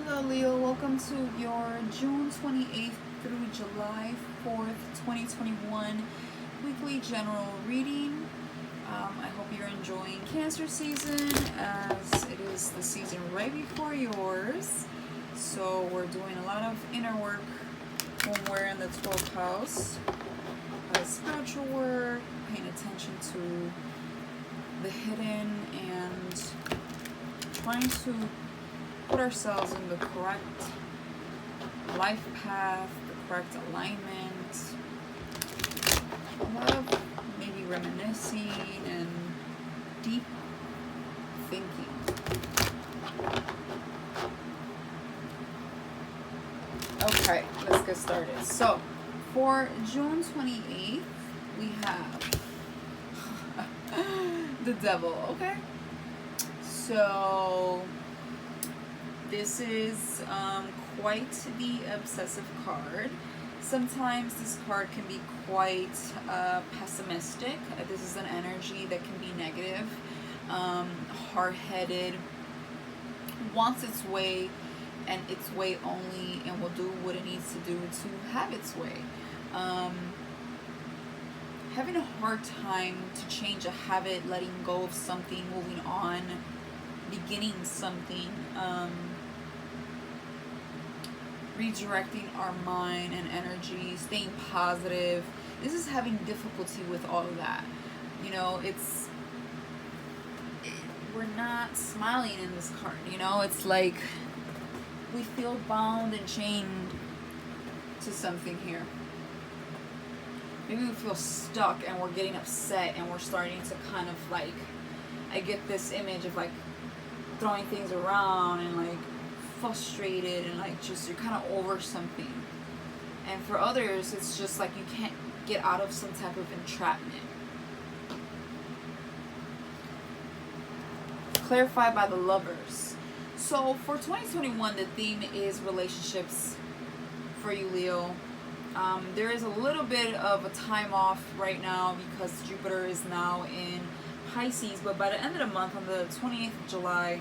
Hello, Leo. Welcome to your June 28th through July 4th, 2021 weekly general reading. I hope you're enjoying Cancer season as it is the season right before yours. So, we're doing a lot of inner work when we're in the 12th house, spiritual work, paying attention to the hidden, and trying to put ourselves in the correct life path, the correct alignment. A lot of maybe reminiscing and deep thinking. Okay, let's get started. So, for June 28th, we have the devil, okay? So, this is quite the obsessive card. Sometimes this card can be quite pessimistic. This is an energy that can be negative, hard-headed, wants its way and its way only, and will do what it needs to do to have its way. Having a hard time to change a habit, letting go of something, moving on, beginning something, redirecting our mind and energy, staying positive. This is having difficulty with all of that. You know, we're not smiling in this card. You know, it's like we feel bound and chained to something here. Maybe we feel stuck and we're getting upset and we're starting to kind of like, I get this image of like throwing things around and like frustrated and like just you're kind of over something. And for others, it's just like you can't get out of some type of entrapment. Clarified by the Lovers. So for 2021, the theme is relationships for you, Leo. There is a little bit of a time off right now because Jupiter is now in Pisces, but by the end of the month, on the 28th of July,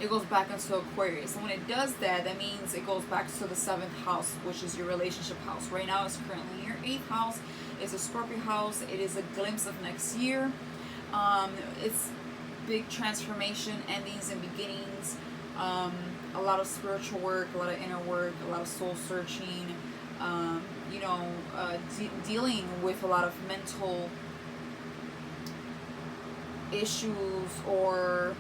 it goes back into Aquarius. And when it does that, that means it goes back to the 7th house, which is your relationship house. Right now, it's currently your 8th house. It's a Scorpio house. It is a glimpse of next year. It's big transformation, endings and beginnings. A lot of spiritual work, a lot of inner work, a lot of soul searching. Dealing with a lot of mental issues, or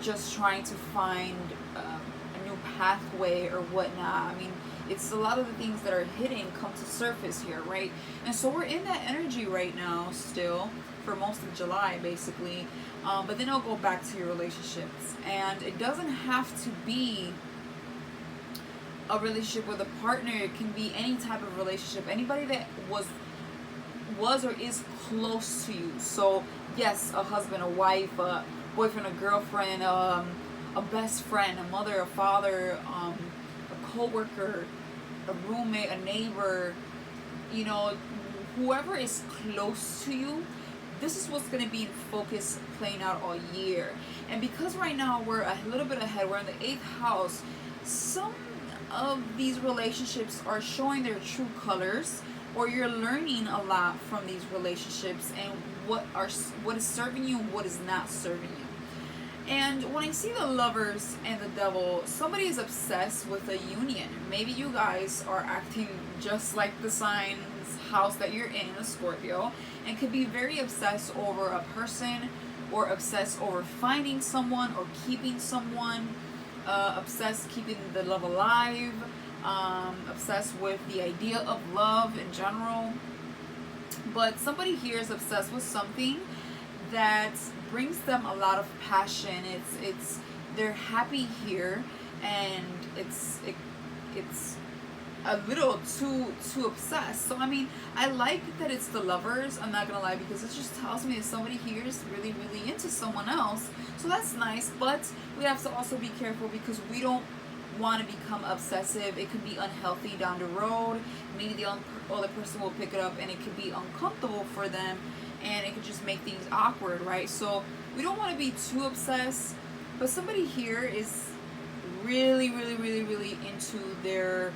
just trying to find a new pathway or whatnot. I mean, it's a lot of the things that are hidden come to surface here, right? And so we're in that energy right now still for most of July, basically. But then I'll go back to your relationships. And it doesn't have to be a relationship with a partner. It can be any type of relationship. Anybody that was or is close to you. So, yes, a husband, a wife, a boyfriend, a girlfriend, a best friend, a mother, a father, a co-worker, a roommate, a neighbor, you know, whoever is close to you. This is what's going to be in focus playing out all year. And because right now we're a little bit ahead, we're in the 8th house, some of these relationships are showing their true colors, or you're learning a lot from these relationships and what is serving you and what is not serving you. And when I see the Lovers and the Devil, somebody is obsessed with a union. Maybe you guys are acting just like the sign's house that you're in, a Scorpio, and could be very obsessed over a person, or obsessed over finding someone or keeping someone, obsessed keeping the love alive, obsessed with the idea of love in general. But somebody here is obsessed with something that brings them a lot of passion. It's they're happy here, and it's a little too obsessed. So I mean, I like that it's the Lovers, I'm not gonna lie, because it just tells me that somebody here is really into someone else. So that's nice, but we have to also be careful because we don't want to become obsessive. It could be unhealthy down the road. Maybe the other person will pick it up and it could be uncomfortable for them, and it could just make things awkward, right? So we don't want to be too obsessed, but somebody here is really, really, really, really into their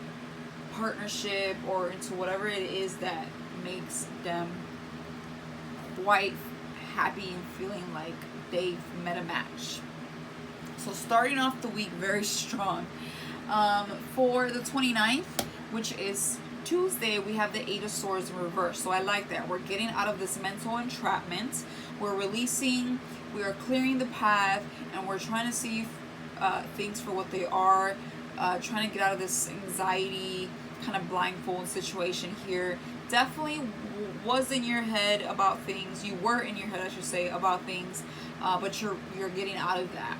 partnership or into whatever it is that makes them quite happy and feeling like they've met a match. So starting off the week very strong. For the 29th, which is Tuesday, we have the Eight of Swords in reverse. So I like that. We're getting out of this mental entrapment. We're releasing, we are clearing the path, and we're trying to see things for what they are. Trying to get out of this anxiety kind of blindfold situation here. Definitely was in your head about things. You were in your head, I should say, about things, but you're getting out of that.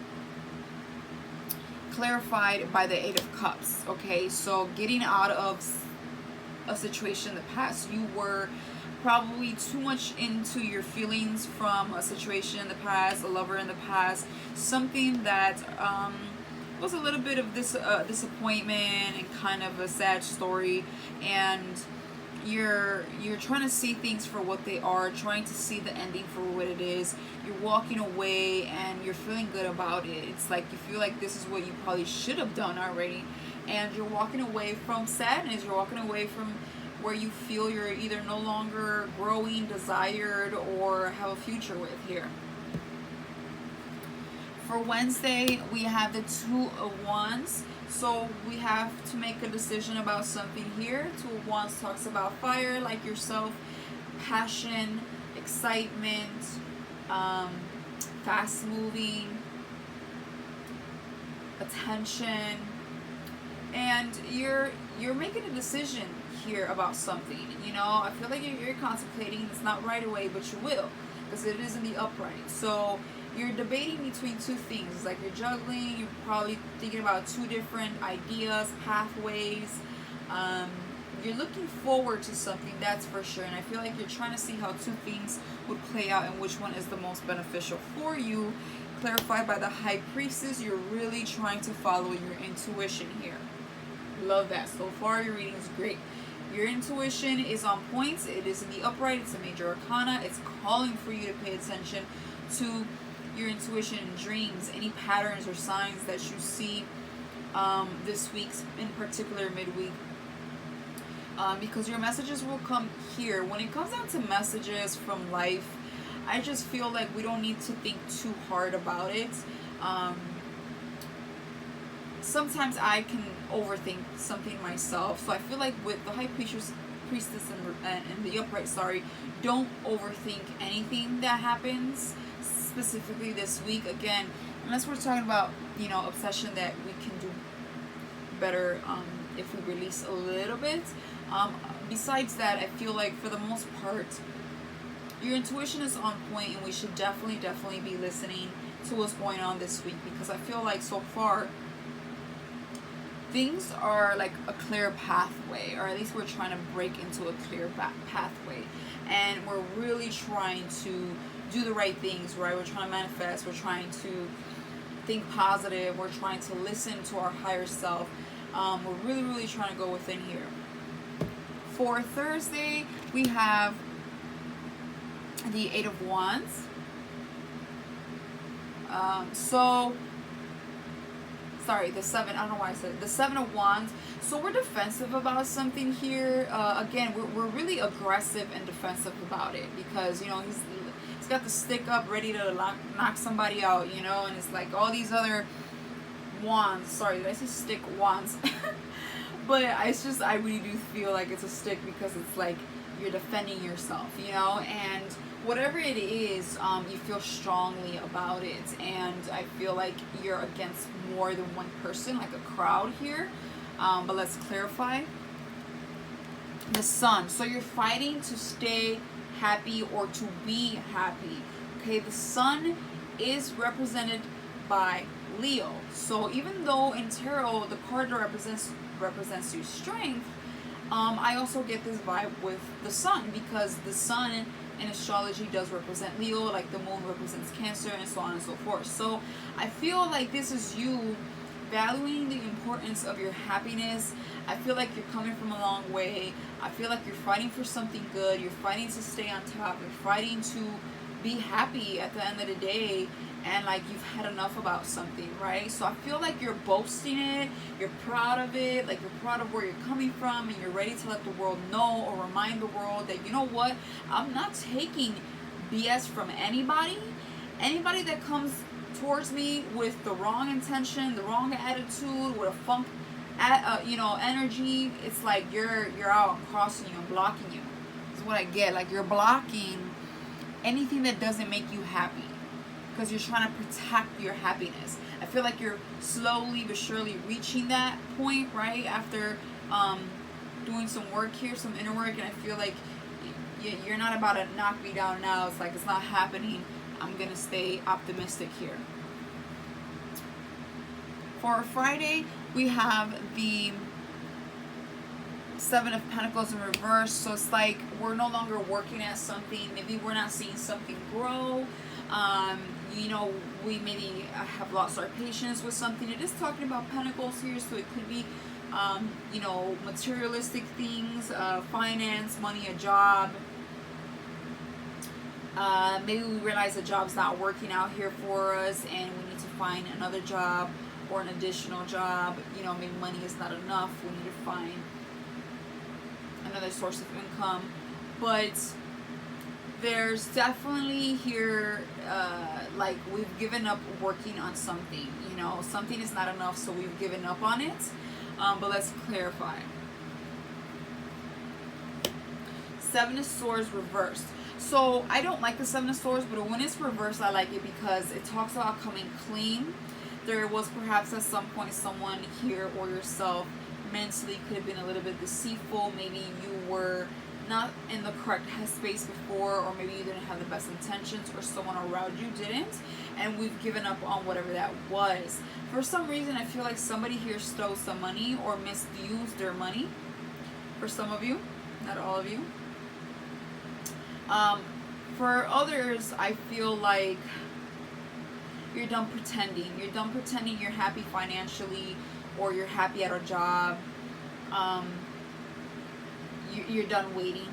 Clarified by the Eight of Cups. Okay, so getting out of a situation in the past. You were probably too much into your feelings from a situation in the past, a lover in the past, something that was a little bit of this disappointment and kind of a sad story, and you're trying to see things for what they are, trying to see the ending for what it is. You're walking away and you're feeling good about it. It's like you feel like this is what you probably should have done already, and you're walking away from sadness. You're walking away from where you feel you're either no longer growing, desired, or have a future with here. For Wednesday, we have the Two of Wands. So we have to make a decision about something here. Two of Wands talks about fire, like yourself, passion, excitement, fast moving, attention, and you're making a decision here about something. You know, I feel like you're contemplating. It's not right away, but you will, because it is in the upright. So you're debating between two things. It's like you're juggling. You're probably thinking about two different ideas, pathways. You're looking forward to something, that's for sure. And I feel like you're trying to see how two things would play out and which one is the most beneficial for you. Clarified by the High Priestess. You're really trying to follow your intuition here. Love that. So far, your reading is great. Your intuition is on point. It is in the upright. It's a major arcana. It's calling for you to pay attention to your intuition and dreams, any patterns or signs that you see this week, in particular midweek, because your messages will come here. When it comes down to messages from life, I just feel like we don't need to think too hard about it. Sometimes I can overthink something myself, so I feel like with the High Priestess and the upright, don't overthink anything that happens specifically this week. Again, unless we're talking about, you know, obsession that we can do better if we release a little bit. Besides that, I feel like for the most part your intuition is on point, and we should definitely be listening to what's going on this week, because I feel like so far things are like a clear pathway, or at least we're trying to break into a clear pathway, and we're really trying to do the right things, right? We're trying to manifest, we're trying to think positive, we're trying to listen to our higher self. We're really trying to go within here. For Thursday, we have the Eight of Wands. The seven, I don't know why I said it. The Seven of Wands. So we're defensive about something here. Again, we're really aggressive and defensive about it, because, you know, he's got the stick up ready to knock somebody out, you know, and it's like all these other wands. Sorry, did I say stick? Wands. But it's just, I really do feel like it's a stick, because it's like you're defending yourself, you know, and whatever it is, you feel strongly about it, and I feel like you're against more than one person, like a crowd here. But let's clarify. The Sun. So you're fighting to stay happy or to be happy. Okay, the Sun is represented by Leo. So even though in tarot the card that represents your strength, I also get this vibe with the Sun, because the Sun in astrology does represent Leo, like the Moon represents Cancer, and so on and so forth. So I feel like this is you valuing the importance of your happiness. I feel like you're coming from a long way. I feel like you're fighting for something good. You're fighting to stay on top. You're fighting to be happy at the end of the day. and like you've had enough about something, right? So I feel like you're boasting it, you're proud of it, like you're proud of where you're coming from, and you're ready to let the world know or remind the world that, you know what, I'm not taking BS from anybody. Anybody that comes towards me with the wrong intention, the wrong attitude, with a energy, it's like you're out, I'm crossing you, I'm blocking you. That's what I get. Like you're blocking anything that doesn't make you happy, because you're trying to protect your happiness. I feel like you're slowly but surely reaching that point, right? After doing some work here, some inner work, and I feel like you're not about to knock me down now. It's like it's not happening. I'm gonna stay optimistic here. For Friday, we have the Seven of Pentacles in reverse. So it's like we're no longer working at something. Maybe we're not seeing something grow. We maybe have lost our patience with something. It is talking about Pentacles here, so it could be, materialistic things, finance, money, a job. Maybe we realize the job's not working out here for us, and we need to find another job or an additional job. Maybe money is not enough. We need to find another source of income. But there's definitely here, like we've given up working on something. Something is not enough, so we've given up on it. But let's clarify. Seven of Swords reversed. So I don't like the Seven of Swords, but when it's reversed, I like it because it talks about coming clean. There was perhaps at some point someone here or yourself mentally could have been a little bit deceitful. Maybe you were not in the correct headspace before, or maybe you didn't have the best intentions, or someone around you didn't, and we've given up on whatever that was. For some reason, I feel like somebody here stole some money or misused their money. For some of you, not all of you. For others, I feel like you're done pretending. You're done pretending you're happy financially, or you're happy at a job. You're done waiting.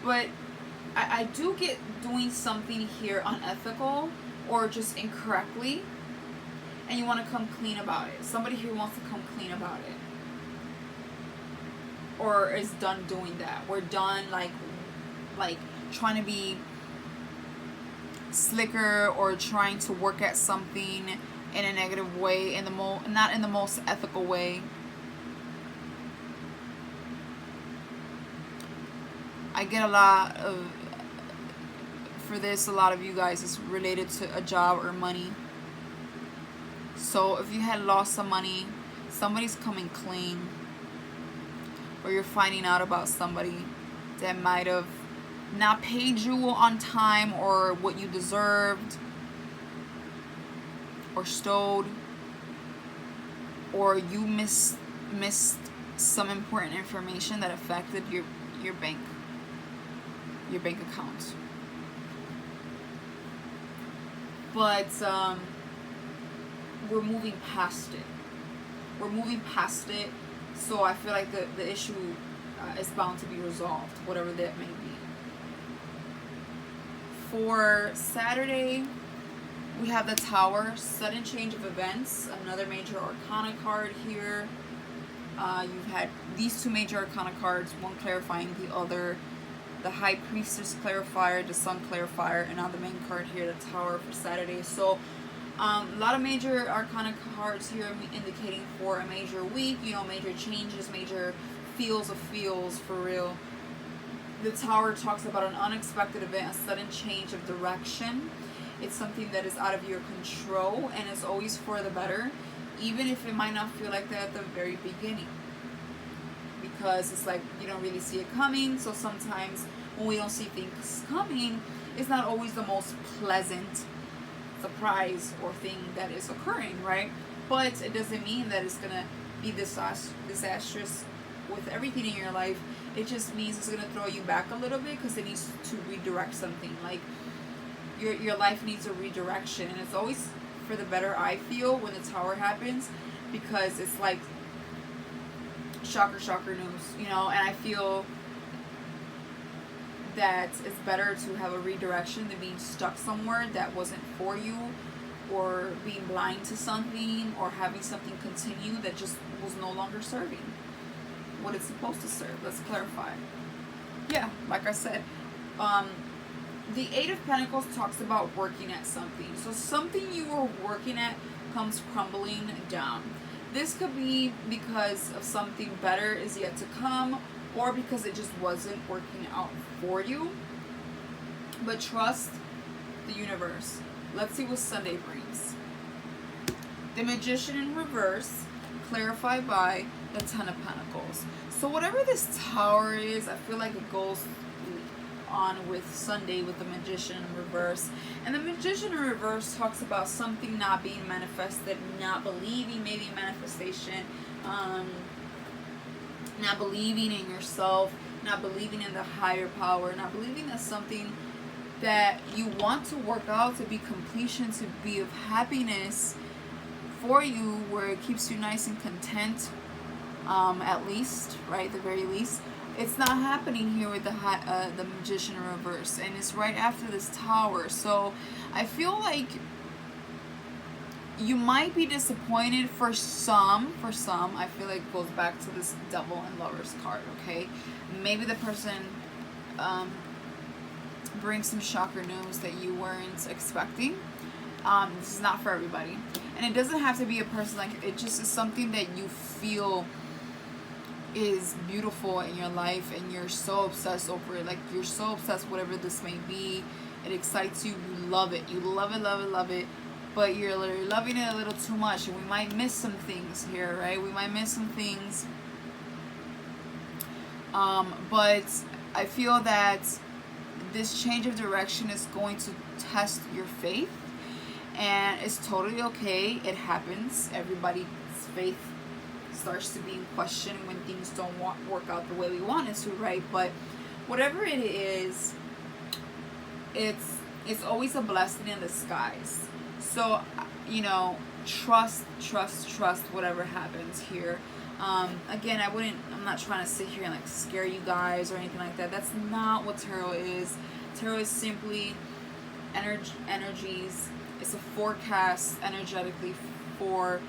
But I do get doing something here unethical or just incorrectly, and you want to come clean about it. Somebody here wants to come clean about it, or is done doing that. We're done like trying to be slicker or trying to work at something in a negative way, not in the most ethical way. I get a lot of, for this, a lot of you guys, it's related to a job or money. So if you had lost some money, somebody's coming clean, or you're finding out about somebody that might have not paid you on time or what you deserved, or stole, or you missed some important information that affected your bank account. But we're moving past it. So I feel like the issue is bound to be resolved, whatever that may be. For Saturday, we have the Tower, sudden change of events, another major arcana card here. You've had these two major arcana cards, one clarifying the other. The High Priestess clarifier, the Sun clarifier, and now the main card here, the Tower for Saturday. So a lot of major arcana cards here indicating for a major week, major changes, major feels for real. The Tower talks about an unexpected event, a sudden change of direction. It's something that is out of your control, and it's always for the better, even if it might not feel like that at the very beginning. Because it's like you don't really see it coming. So sometimes when we don't see things coming, it's not always the most pleasant surprise or thing that is occurring, right? But it doesn't mean that it's gonna be disastrous with everything in your life. It just means it's gonna throw you back a little bit because it needs to redirect something. Like your life needs a redirection, and it's always for the better, I feel, when the Tower happens, because it's like shocker news, and I feel that it's better to have a redirection than being stuck somewhere that wasn't for you, or being blind to something, or having something continue that just was no longer serving what it's supposed to serve. Let's clarify. Yeah, like I said, the Eight of Pentacles talks about working at something. So something you were working at comes crumbling down. This could be because of something better is yet to come, or because it just wasn't working out for you. But trust the universe. Let's see what Sunday brings. The Magician in reverse, clarified by the Ten of Pentacles. So whatever this Tower is, I feel like it goes on with Sunday with the Magician in reverse. And the Magician in reverse talks about something not being manifested, not believing maybe in manifestation, not believing in yourself, not believing in the higher power, not believing that something that you want to work out to be completion, to be of happiness for you, where it keeps you nice and content, at least, right, the very least. It's not happening here with the Magician in reverse, and it's right after this Tower. So I feel like you might be disappointed for some. I feel like it goes back to this Devil and Lovers card, okay? Maybe the person brings some shocker news that you weren't expecting. This is not for everybody. And it doesn't have to be a person, like, it just is something that you feel is beautiful in your life, and you're so obsessed over it. Like, you're so obsessed, whatever this may be. It excites you. You love it. You love it, love it, love it. But you're loving it a little too much, and we might miss some things here, right? We might miss some things. But I feel that this change of direction is going to test your faith, and it's totally okay. It happens. Everybody's faith starts to be in question when things don't work out the way we want it to, right? But whatever it is, it's always a blessing in disguise. So, you know, trust whatever happens here. Again, I'm not trying to sit here and like scare you guys or anything like that. That's not what tarot is. Tarot is simply energies. It's a forecast energetically for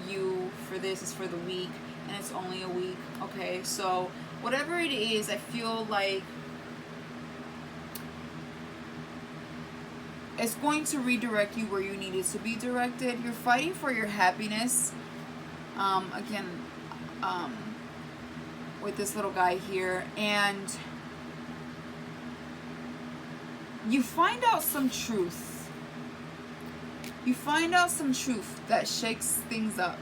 you. For this is for the week, and it's only a week, okay? So whatever it is, I feel like it's going to redirect you where you need it to be directed. You're fighting for your happiness. Again, with this little guy here, and you find out some truth. You find out some truth that shakes things up.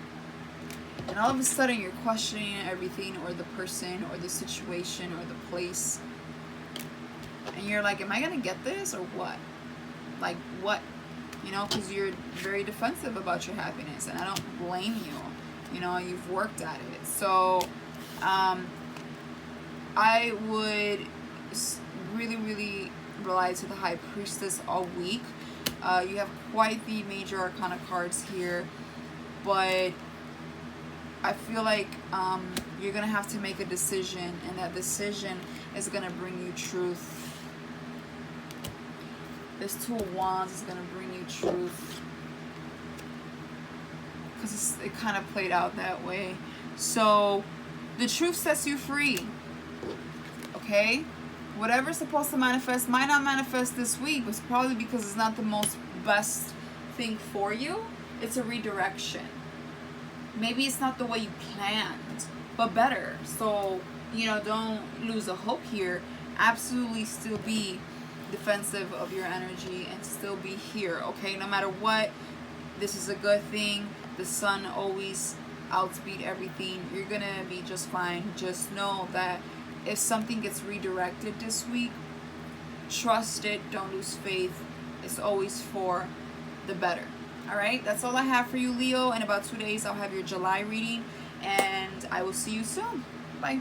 And all of a sudden you're questioning everything, or the person, or the situation, or the place. And you're like, am I going to get this, or what? Like, what? You know, because you're very defensive about your happiness. And I don't blame you. You know, you've worked at it. So, I would really, really rely to the High Priestess all week. You have quite the major arcana cards here, but I feel like you're going to have to make a decision, and that decision is going to bring you truth. This Two of Wands is going to bring you truth, because it kind of played out that way. So the truth sets you free, okay? Whatever's supposed to manifest might not manifest this week, but it's probably because it's not the most best thing for you. It's a redirection. Maybe it's not the way you planned, but better. So, you know, don't lose a hope here. Absolutely still be defensive of your energy and still be here, okay? No matter what, this is a good thing. The sun always outspeed everything. You're gonna be just fine. Just know that if something gets redirected this week, trust it. Don't lose faith. It's always for the better. All right, that's all I have for you, Leo. In about 2 days, I'll have your July reading, and I will see you soon. Bye.